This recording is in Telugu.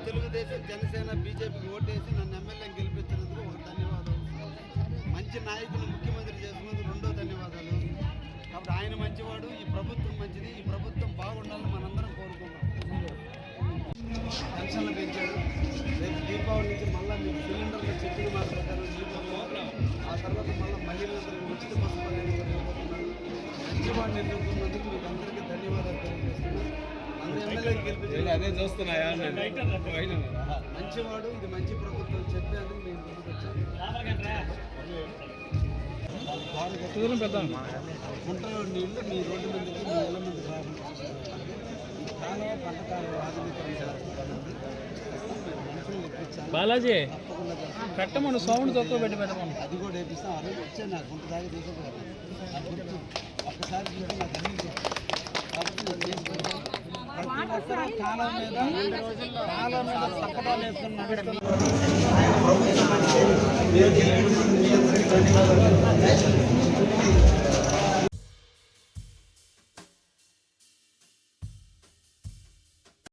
తెలుగుదేశం, జనసేన, బీజేపీకి ఓటేసి నన్ను ఎమ్మెల్యేని గెలిపించినందుకు ఒక ధన్యవాదాలు. మంచి నాయకులు ముఖ్యమంత్రి చేసినందుకు రెండో ధన్యవాదాలు. కాబట్టి ఆయన మంచివాడు, ఈ ప్రభుత్వం మంచిది, ఈ ప్రభుత్వం బాగుండాలని మనందరం కోరుకుంటాం. పెన్షన్లు పెంచాడు. రేపు దీపావళి నుంచి మళ్ళీ మీకు సిలిండర్లు చెప్పిన మాట ప్రకారం దీపావళి, ఆ తర్వాత మళ్ళీ మహిళలందరికీ ఉచిత బస్సు పల్లెలు జరగబోతున్నాడు. మంచివాడిని ఎన్నుకున్నందుకు మీకు అందరికీ ధన్యవాదాలు తెలియజేస్తున్నాను. అందరూ ఎమ్మెల్యేకి గెలిపించారు. అదే చూస్తున్నాయా మంచివాడు, ఇది మంచి ప్రభుత్వం చెప్పేందుకు నేను ముందుకు వచ్చాను. గుంటలో నీళ్లు మీ రోడ్డు మీదకి మీ ఇళ్ళ ముందుకు కాలువ పంట కాలువ బాలాజీ పెట్టమను, సౌండ్ తక్కువ పెట్టమను. అది కూడా వేపిస్తాం. ఆ రోజు వచ్చాను, నాకు గుంట దాకా తీసుకుపోయాను. నాకు గుర్తు ఒక్కసారి చూస్తే నాకు అన్ని కాబట్టి నేను చేసుకుంటాను. ప్రతి ఒక్కరూ కాలం మీద తప్పటాలు వేసుకుని నడుస్తున్నారు.